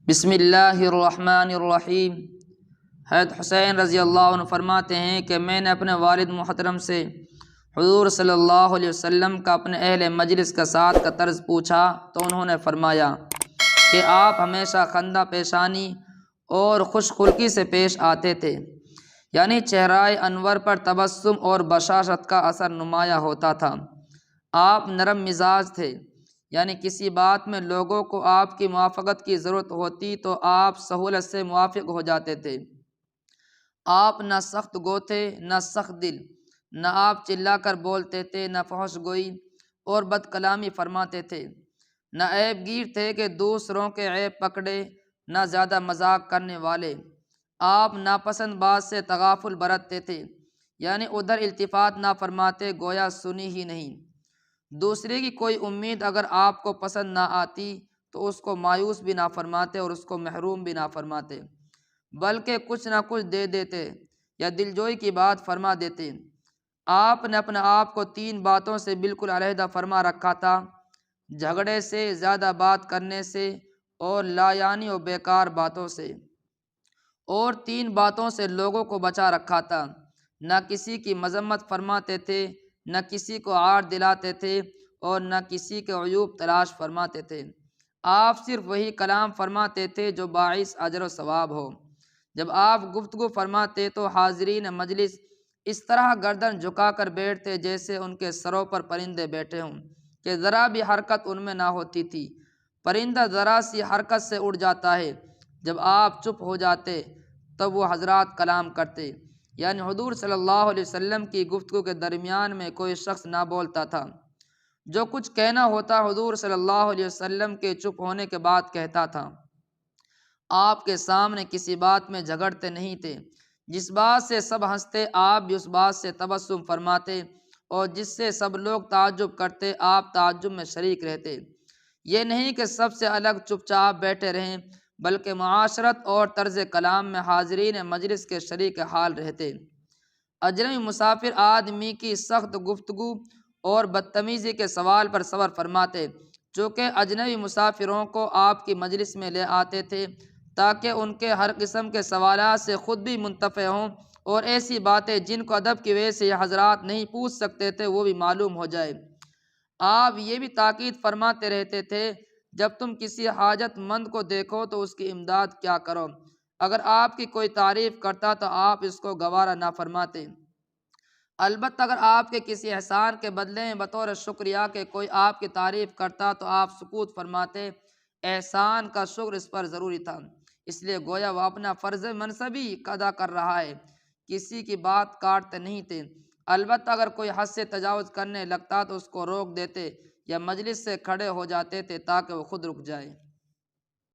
بسم اللہ الرحمن الرحیم۔ حضرت حسین رضی اللہ عنہ فرماتے ہیں کہ میں نے اپنے والد محترم سے حضور صلی اللہ علیہ وسلم کا اپنے اہل مجلس کا ساتھ کا طرز پوچھا تو انہوں نے فرمایا کہ آپ ہمیشہ خندہ پیشانی اور خوش خلقی سے پیش آتے تھے، یعنی چہرۂ انور پر تبسم اور بشاشت کا اثر نمایاں ہوتا تھا۔ آپ نرم مزاج تھے، یعنی کسی بات میں لوگوں کو آپ کی موافقت کی ضرورت ہوتی تو آپ سہولت سے موافق ہو جاتے تھے۔ آپ نہ سخت گو تھے نہ سخت دل، نہ آپ چلا کر بولتے تھے، نہ فحش گوئی اور بد کلامی فرماتے تھے، نہ عیب گیر تھے کہ دوسروں کے عیب پکڑے، نہ زیادہ مذاق کرنے والے۔ آپ ناپسند بات سے تغافل برتتے تھے، یعنی ادھر التفات نہ فرماتے گویا سنی ہی نہیں۔ دوسرے کی کوئی امید اگر آپ کو پسند نہ آتی تو اس کو مایوس بھی نہ فرماتے اور اس کو محروم بھی نہ فرماتے، بلکہ کچھ نہ کچھ دے دیتے یا دلجوئی کی بات فرما دیتے۔ آپ نے اپنے آپ کو 3 باتوں سے بالکل علیحدہ فرما رکھا تھا: جھگڑے سے، زیادہ بات کرنے سے اور لایعنی و بیکار باتوں سے۔ اور 3 باتوں سے لوگوں کو بچا رکھا تھا: نہ کسی کی مذمت فرماتے تھے، نہ کسی کو عار دلاتے تھے اور نہ کسی کے عیوب تلاش فرماتے تھے۔ آپ صرف وہی کلام فرماتے تھے جو باعث اجر و ثواب ہو۔ جب آپ گفتگو فرماتے تو حاضرین مجلس اس طرح گردن جھکا کر بیٹھتے جیسے ان کے سروں پر پرندے بیٹھے ہوں، کہ ذرا بھی حرکت ان میں نہ ہوتی تھی۔ پرندہ ذرا سی حرکت سے اڑ جاتا ہے۔ جب آپ چپ ہو جاتے تب وہ حضرات کلام کرتے، یعنی حضور صلی اللہ علیہ وسلم کی گفتگو کے درمیان میں کوئی شخص نہ بولتا تھا۔ جو کچھ کہنا ہوتا حضور صلی اللہ علیہ وسلم کے چپ ہونے کے بعد کہتا تھا۔ آپ کے سامنے کسی بات میں جھگڑتے نہیں تھے۔ جس بات سے سب ہنستے آپ بھی اس بات سے تبسم فرماتے، اور جس سے سب لوگ تعجب کرتے آپ تعجب میں شریک رہتے۔ یہ نہیں کہ سب سے الگ چپ چاپ بیٹھے رہیں، بلکہ معاشرت اور طرز کلام میں حاضرین مجلس کے شریک حال رہتے۔ اجنبی مسافر آدمی کی سخت گفتگو اور بدتمیزی کے سوال پر صبر فرماتے، چونکہ اجنبی مسافروں کو آپ کی مجلس میں لے آتے تھے تاکہ ان کے ہر قسم کے سوالات سے خود بھی منتفع ہوں، اور ایسی باتیں جن کو ادب کی وجہ سے یہ حضرات نہیں پوچھ سکتے تھے وہ بھی معلوم ہو جائے۔ آپ یہ بھی تاکید فرماتے رہتے تھے، جب تم کسی حاجت مند کو دیکھو تو اس کی امداد کیا کرو۔ اگر آپ کی کوئی تعریف کرتا تو آپ اس کو گوارا نہ فرماتے، البتہ اگر آپ کے کسی احسان کے بدلے میں بطور شکریہ کہ کوئی آپ کی تعریف کرتا تو آپ سکوت فرماتے۔ احسان کا شکر اس پر ضروری تھا، اس لیے گویا وہ اپنا فرض منصبی ادا کر رہا ہے، کسی کی بات کاٹتے نہیں تھے۔ البتہ اگر کوئی حد سے تجاوز کرنے لگتا تو اس کو روک دیتے یا مجلس سے کھڑے ہو جاتے تھے تاکہ وہ خود رک جائے۔